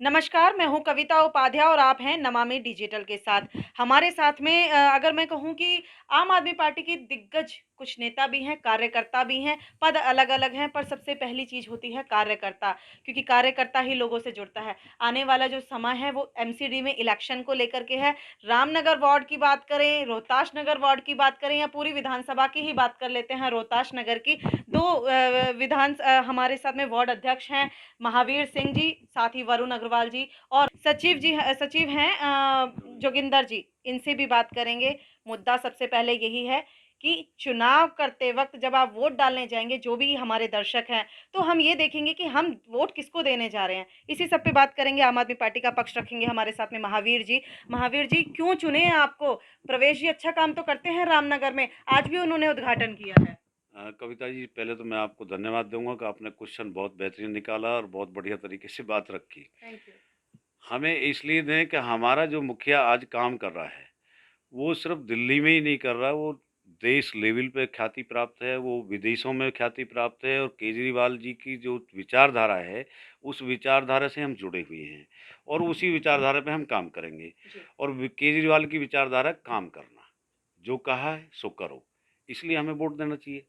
नमस्कार, मैं हूँ कविता उपाध्याय और आप हैं नमामि डिजिटल के साथ। हमारे साथ में अगर मैं कहूँ कि आम आदमी पार्टी के दिग्गज कुछ नेता भी हैं, कार्यकर्ता भी हैं, पद अलग-अलग हैं, पर सबसे पहली चीज़ होती है कार्यकर्ता, क्योंकि कार्यकर्ता ही लोगों से जुड़ता है। आने वाला जो समय है वो एमसीडी में इलेक्शन को लेकर के है। रामनगर वार्ड की बात करें, रोहताश नगर वार्ड की बात करें या पूरी विधानसभा की ही बात कर लेते हैं रोहताश नगर की। 2 हमारे साथ में वार्ड अध्यक्ष हैं महावीर सिंह जी, साथ ही वरुण अग्रवाल जी और सचिव हैं जोगिंदर जी, इनसे भी बात करेंगे। मुद्दा सबसे पहले यही है कि चुनाव करते वक़्त जब आप वोट डालने जाएँगे, जो भी हमारे दर्शक हैं, तो हम ये देखेंगे कि हम वोट किसको देने जा रहे हैं। इसी सब पे बात करेंगे, आम आदमी पार्टी का पक्ष रखेंगे हमारे साथ में महावीर जी। महावीर जी, क्यों चुने आपको? प्रवेश जी अच्छा काम तो करते हैं रामनगर में, आज भी उन्होंने उद्घाटन किया है। कविता जी, पहले तो मैं आपको धन्यवाद दूंगा कि आपने क्वेश्चन बहुत बेहतरीन निकाला और बहुत बढ़िया तरीके से बात रखी। Thank you. हमें इसलिए दें कि हमारा जो मुखिया आज काम कर रहा है वो सिर्फ दिल्ली में ही नहीं कर रहा, वो देश लेवल पे ख्याति प्राप्त है, वो विदेशों में ख्याति प्राप्त है। और केजरीवाल जी की जो विचारधारा है उस विचारधारा से हम जुड़े हुए हैं और उसी विचारधारा पे हम काम करेंगे। जी। और केजरीवाल की विचारधारा काम करना, जो कहा है सो करो, इसलिए हमें वोट देना चाहिए।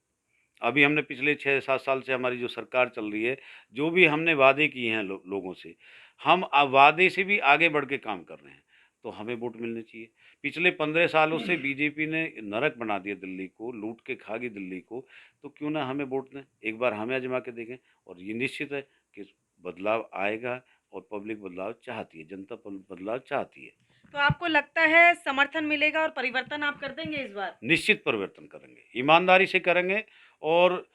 अभी हमने पिछले 6-7 साल से हमारी जो सरकार चल रही है, जो भी हमने वादे किए हैं लोगों से, हम वादे से भी आगे बढ़ के काम कर रहे हैं, तो हमें वोट मिलने चाहिए। पिछले 15 सालों से बीजेपी ने नरक बना दिया दिल्ली को, लूट के खा गई दिल्ली को, तो क्यों ना हमें वोट दें, एक बार हमें आज़मा के देखें। और ये निश्चित है कि बदलाव आएगा और पब्लिक बदलाव चाहती है, जनता बदलाव चाहती है। तो आपको लगता है समर्थन मिलेगा और परिवर्तन आप कर देंगे इस बार? निश्चित परिवर्तन करेंगे, ईमानदारी से करेंगे। और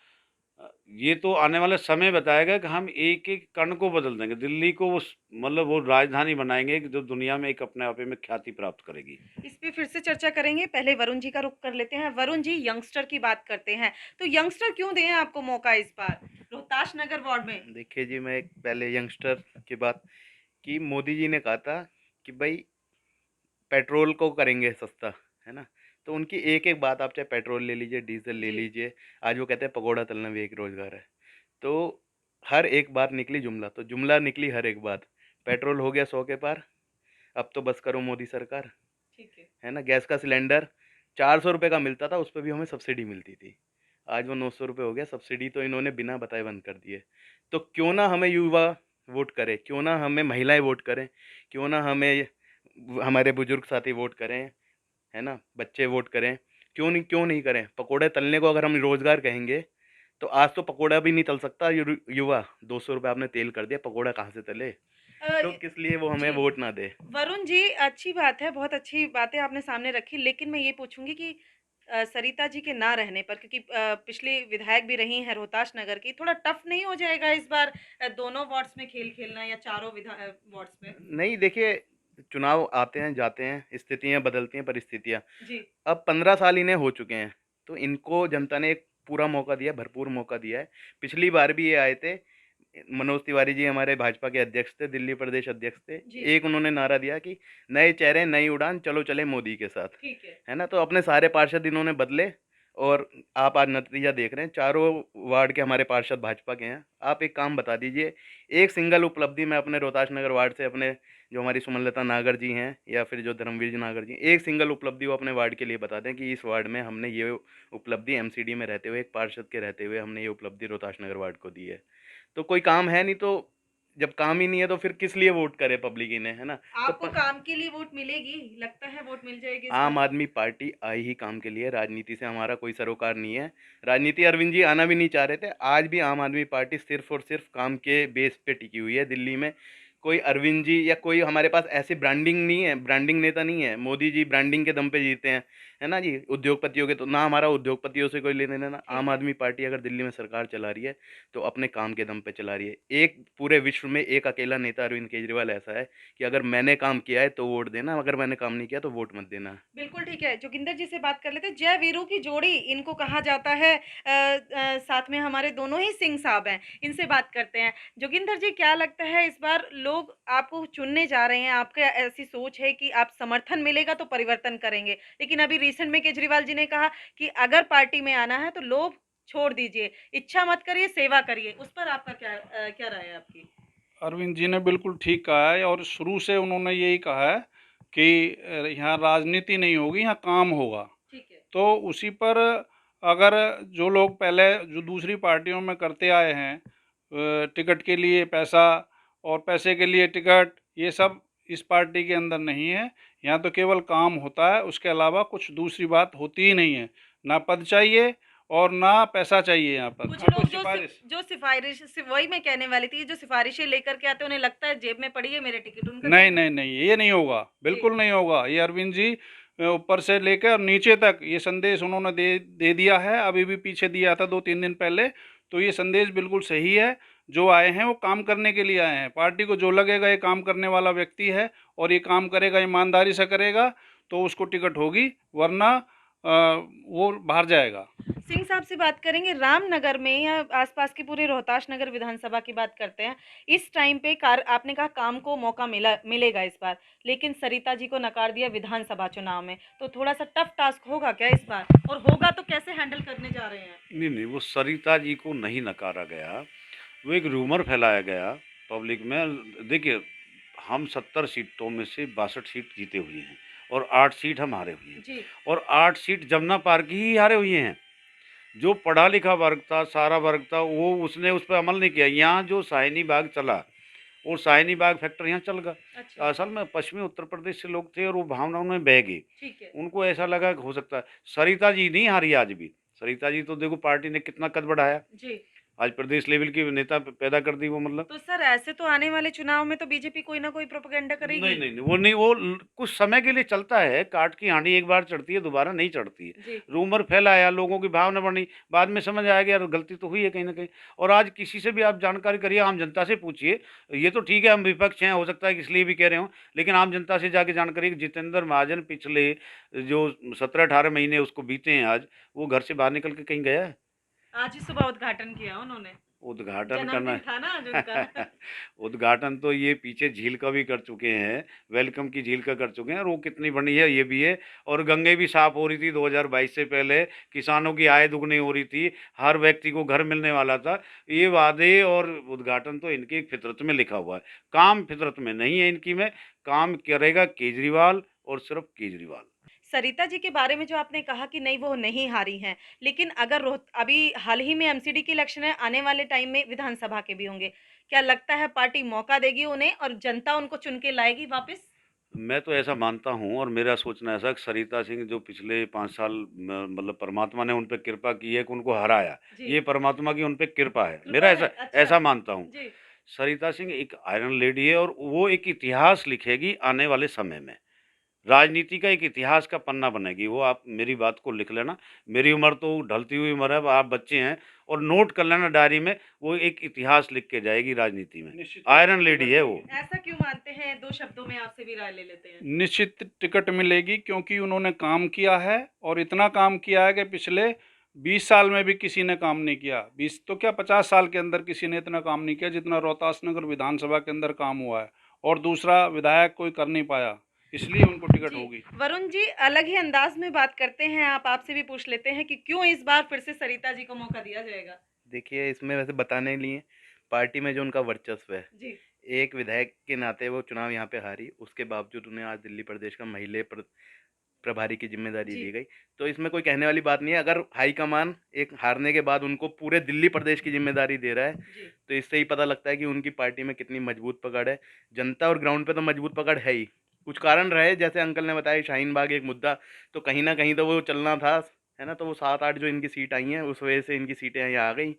ये तो आने वाला समय बताएगा कि हम एक-एक कण को बदल देंगे। दिल्ली को उस मतलब वो राजधानी बनाएँगे कि जो दुनिया में एक अपने आप में ख्याति प्राप्त करेगी। इस पे फिर से चर्चा करेंगे, पहले वरुण जी का रुख कर लेते हैं। वरुण जी यंगस्टर की बात करते हैं, तो यंगस्टर क्यों दें आपको मौका इस बार? रोहताश नगर वार्ड में। देखिए जी, मैं एक पहले यंगस्टर की बात कि मोदी जी ने कहा था कि भाई पेट्रोल को करेंगे सस्ता, है ना? तो उनकी एक-एक बात, आप चाहे पेट्रोल ले लीजिए, डीज़ल ले जी। लीजिए, आज वो कहते हैं पकोड़ा तलना भी एक रोज़गार है। तो हर एक बात निकली जुमला, तो जुमला निकली हर एक बात। पेट्रोल हो गया 100 के पार, अब तो बस करो मोदी सरकार, ठीक है। है ना? गैस का सिलेंडर ₹400 का मिलता था, उसपे भी हमें सब्सिडी मिलती थी। आज वो ₹900 हो गया, सब्सिडी तो इन्होंने बिना बताए बंद कर दी है। तो क्यों ना हमें युवा वोट करें, क्यों ना हमें महिलाएँ वोट करें, क्यों ना हमें हमारे बुजुर्ग साथी वोट करें, है ना? बच्चे वोट करें, क्यों नहीं करें? पकोड़े तलने को अगर हम रोज़गार कहेंगे, तो आज तो पकोड़ा भी नहीं तल सकता युवा, ₹200 आपने तेल कर दिया, पकोड़ा कहाँ से तले? अ, तो किस लिए वो हमें जी। वोट ना दे? वरुण जी, अच्छी बात है, बहुत अच्छी बातें आपने सामने रखी, लेकिन मैं ये पूछूँगी कि सरिता जी के ना रहने पर क्योंकि पिछली विधायक भी रही हैं रोहताश नगर की, थोड़ा टफ नहीं हो जाएगा इस बार दोनों वार्ड्स में खेल खेलना या चारों वार्ड्स में? नहीं, देखिए, चुनाव आते हैं, जाते हैं, स्थितियाँ बदलती हैं, परिस्थितियाँ। जी। अब 15 साल इन्हें हो चुके हैं, तो इनको जनता ने एक पूरा मौका दिया है, भरपूर मौका दिया है। पिछली बार भी ये आए थे, मनोज तिवारी जी हमारे भाजपा के अध्यक्ष थे, दिल्ली प्रदेश अध्यक्ष थे। जी। एक उन्होंने नारा दिया कि नए चेहरे, नई उड़ान, चलो चले मोदी के साथ, ठीक है। है ना? तो अपने सारे पार्षद इन्होंने बदले और आप आज नतीजा देख रहे हैं, चारों वार्ड के हमारे पार्षद भाजपा के हैं। आप एक काम बता दीजिए, एक सिंगल उपलब्धि मैं अपने रोहताश नगर वार्ड से, अपने जो हमारी सुमनलता नागर जी हैं या फिर जो धर्मवीर जी नागर जी, एक सिंगल उपलब्धि वो अपने वार्ड के लिए बता दें कि इस वार्ड में हमने ये उपलब्धि एमसीडी में रहते हुए, एक पार्षद के रहते हुए हमने ये उपलब्धि रोहताश नगर वार्ड को दी है। तो कोई काम है नहीं, तो जब काम ही नहीं है तो फिर किस लिए वोट करे पब्लिक इन्हें, है ना? तो आपको काम के लिए वोट मिलेगी? लगता है वोट मिल जाएगी इस आम बार? आदमी पार्टी आई ही काम के लिए, राजनीति से हमारा कोई सरोकार नहीं है। राजनीति अरविंद जी आना भी नहीं चाह रहे थे। आज भी आम आदमी पार्टी सिर्फ़ और सिर्फ़ काम के बेस पे टिकी हुई है दिल्ली में। कोई अरविंद जी या कोई हमारे पास ऐसी ब्रांडिंग नहीं है, ब्रांडिंग नेता नहीं है। मोदी जी ब्रांडिंग के दम पे जीते हैं, है ना जी? उद्योगपतियों के, तो ना हमारा उद्योगपतियों से कोई लेना-देना। ठीक आम है। आदमी पार्टी अगर दिल्ली में सरकार चला रही है, तो अपने काम के दम पे चला रही है। एक पूरे विश्व में एक अकेला नेता अरविंद केजरीवाल ऐसा है कि अगर मैंने काम किया है तो वोट देना, अगर मैंने काम नहीं किया तो वोट मत देना। बिल्कुल ठीक है। जोगिंदर जी से बात कर लेते हैं। जय वीरों की जोड़ी इनको कहा जाता है। साथ में हमारे दोनों ही सिंह साहब हैं। इनसे बात करते हैं। जोगिंदर जी क्या लगता है इस बार लोग आपको चुनने जा रहे हैं, आपका ऐसी सोच है कि आप समर्थन मिलेगा तो परिवर्तन करेंगे। लेकिन अभी रिसेंट में केजरीवाल जी ने कहा कि अगर पार्टी में आना है तो लोग छोड़ दीजिए, इच्छा मत करिए, सेवा करिए। उस पर आपका क्या राय है आपकी? अरविंद जी ने बिल्कुल ठीक कहा है, और शुरू से उन्होंने यही कहा है कि यहाँ राजनीति नहीं होगी, यहाँ काम होगा। ठीक है। तो उसी पर अगर जो लोग पहले जो दूसरी पार्टियों में करते आए हैं, टिकट के लिए पैसा और पैसे के लिए टिकट, ये सब इस पार्टी के अंदर नहीं है। यहाँ तो केवल काम होता है, उसके अलावा कुछ दूसरी बात होती ही नहीं है। ना पद चाहिए और ना पैसा चाहिए यहाँ पर। कुछ हाँ, कोई लोग सिफारिश जो सिफारिश वही मैं कहने वाली थी, जो सिफारिशें लेकर के आते हैं उन्हें लगता है जेब में पड़ी है मेरे टिकट, उनका नहीं क्या? नहीं नहीं, ये नहीं होगा, जी। बिल्कुल नहीं होगा। ये अरविंद जी ऊपर से लेकर नीचे तक ये संदेश उन्होंने दे दिया है। अभी भी पीछे दिया था 2-3 दिन पहले। तो ये संदेश बिल्कुल सही है। जो आए हैं वो काम करने के लिए आए हैं। पार्टी को जो लगेगा ये काम करने वाला व्यक्ति है और ये काम करेगा, ईमानदारी से करेगा, तो उसको टिकट होगी, वरना वो बाहर जाएगा। सिंह साहब से बात करेंगे। रामनगर में या आसपास के पूरे रोहतास नगर विधानसभा की बात करते हैं, इस टाइम पे आपने कहा काम को मौका मिलेगा इस बार, लेकिन सरिता जी को नकार दिया विधानसभा चुनाव में, तो थोड़ा सा टफ टास्क होगा क्या इस बार, और होगा तो कैसे हैंडल करने जा रहे हैं? नहीं नहीं, वो सरिता जी को नहीं नकारा गया, वो एक रूमर फैलाया गया पब्लिक में। देखिए, हम 70 सीटों में से 62 सीट जीते हुए हैं और 8 सीट हम हारे हुए हैं, जी। और 8 सीट जमुना पार्क की ही हारे हुए हैं। जो पढ़ा लिखा वर्ग था, सारा वर्ग था, वो उसने उस पर अमल नहीं किया। यहाँ जो शाहीनी बाग चला, और शाहीनी बाग फैक्टर यहाँ चल गया। अच्छा। असल में पश्चिमी उत्तर प्रदेश से लोग थे और वो भावनाओं में बह गए। ठीक है। उनको ऐसा लगा कि हो सकता है। सरिता जी नहीं हारी आज भी। सरिता जी तो देखो पार्टी ने कितना कद बढ़ाया, जी। आज प्रदेश लेवल की नेता पैदा कर दी वो, मतलब। तो सर ऐसे तो आने वाले चुनाव में तो बीजेपी कोई ना कोई प्रोपेगेंडा नहीं करेगी। नहीं नहीं, वो नहीं, वो कुछ समय के लिए चलता है। काट की हांडी एक बार चढ़ती है, दोबारा नहीं चढ़ती है। जी। रूमर फैलाया, लोगों की भावना बनी, बाद में समझ आया कि यार गलती तो हुई है कहीं ना कहीं। और आज किसी से भी आप जानकारी करिए, आम जनता से पूछिए। ये तो ठीक है हम विपक्ष हैं, हो सकता है कि इसलिए भी कह रहे हो, लेकिन आम जनता से जाके जानकारी कि जितेंद्र महाजन पिछले जो 17-18 महीने उसको बीते हैं आज, वो घर से बाहर निकल के कहीं गया है? आज ही सुबह उद्घाटन किया उन्होंने। उद्घाटन करना जन्मदिन था ना आज उनका। उद्घाटन तो ये पीछे झील का भी कर चुके हैं, वेलकम की झील का कर चुके हैं, और वो कितनी बनी है ये भी है। और गंगे भी साफ हो रही थी 2022 से पहले, किसानों की आय दुगनी हो रही थी, हर व्यक्ति को घर मिलने वाला था। ये वादे और उद्घाटन तो इनकी फितरत में लिखा हुआ है, काम फितरत में नहीं है इनकी में। काम करेगा केजरीवाल और सिर्फ केजरीवाल। सरिता जी के बारे में जो आपने कहा कि नहीं वो नहीं हारी हैं, लेकिन अगर अभी हाल ही में एमसीडी की इलेक्शन है, आने वाले टाइम में विधानसभा के भी होंगे, क्या लगता है पार्टी मौका देगी उन्हें और जनता उनको चुन के लाएगी वापस? मैं तो ऐसा मानता हूँ, और मेरा सोचना ऐसा कि सरिता सिंह जो पिछले 5 साल मतलब परमात्मा ने उन पे कृपा की है कि उनको हराया, जी। ये परमात्मा की उन पे कृपा है, कृपा मेरा है, ऐसा अच्छा। ऐसा मानता हूँ। जी। सरिता सिंह एक आयरन लेडी है, और वो एक इतिहास लिखेगी आने वाले समय में। राजनीति का एक इतिहास का पन्ना बनेगी वो, आप मेरी बात को लिख लेना। मेरी उम्र तो ढलती हुई उम्र है, अब आप बच्चे हैं, और नोट कर लेना डायरी में, वो एक इतिहास लिख के जाएगी राजनीति में। निश्चित आयरन लेडी है वो। ऐसा क्यों मानते हैं? 2 शब्दों में आपसे भी राय ले लेते हैं। निश्चित टिकट मिलेगी, क्योंकि उन्होंने काम किया है, और इतना काम किया है कि पिछले 20 साल में भी किसी ने काम नहीं किया। 20 तो क्या 50 साल के अंदर किसी ने इतना काम नहीं किया जितना रोहतास नगर विधानसभा के अंदर काम हुआ है, और दूसरा विधायक कोई कर नहीं पाया, इसलिए उनको टिकट जी। होगी। वरुण जी, अलग ही अंदाज में बात करते हैं, आपसे भी पूछ लेते हैं कि क्यों इस बार फिर से सरिता जी को मौका दिया जाएगा? देखिए, इसमें वैसे बताने लिए पार्टी में जो उनका वर्चस्व है, जी। एक विधायक के नाते वो चुनाव यहाँ पे हारी, उसके बावजूद उन्हें आज दिल्ली प्रदेश का महिला प्रभारी की जिम्मेदारी जी। दी गई। तो इसमें कोई कहने वाली बात नहीं है। अगर हाईकमान एक हारने के बाद उनको पूरे दिल्ली प्रदेश की जिम्मेदारी दे रहा है, जी। तो इससे ही पता लगता है कि उनकी पार्टी में कितनी मजबूत पकड़ है। जनता और ग्राउंड पे तो मजबूत पकड़ है ही। कुछ कारण रहे, जैसे अंकल ने बताया शाहीन बाग एक मुद्दा, तो कहीं न कहीं तो वो चलना था, है ना? तो वो 7-8 जो इनकी सीट आई हैं, उस वजह से इनकी सीटें यहाँ आ गई।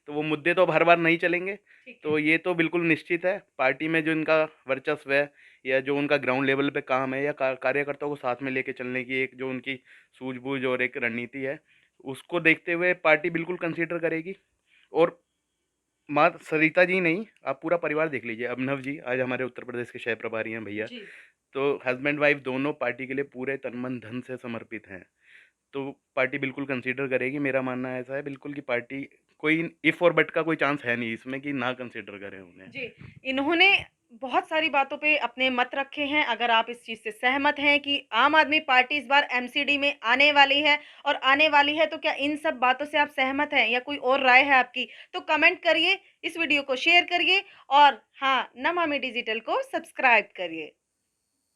तो वो मुद्दे तो अब हर बार नहीं चलेंगे। ठीक है। तो ये तो बिल्कुल निश्चित है, पार्टी में जो इनका वर्चस्व है, या जो उनका ग्राउंड लेवल पे काम है, या कार्यकर्ताओं को साथ में लेके चलने की एक जो उनकी सूझबूझ और एक रणनीति है, उसको देखते हुए पार्टी बिल्कुल कंसीडर करेगी। और मात्र सरिता जी नहीं, आप पूरा परिवार देख लीजिए। अभिनव जी आज हमारे उत्तर प्रदेश के शहर प्रभारी हैं भैया, जी। तो हस्बैंड वाइफ दोनों पार्टी के लिए पूरे तन मन धन से समर्पित हैं। तो पार्टी बिल्कुल कंसीडर करेगी। मेरा मानना ऐसा है बिल्कुल कि पार्टी, कोई इफ़ और बट का कोई चांस है नहीं इसमें कि ना कंसीडर करें उन्हें। जी, इन्होंने बहुत सारी बातों पे अपने मत रखे हैं। अगर आप इस चीज़ से सहमत हैं कि आम आदमी पार्टी इस बार एमसीडी में आने वाली है और आने वाली है, तो क्या इन सब बातों से आप सहमत हैं या कोई और राय है आपकी? तो कमेंट करिए इस वीडियो को शेयर करिए और हाँ, नमामि डिजिटल को सब्सक्राइब करिए।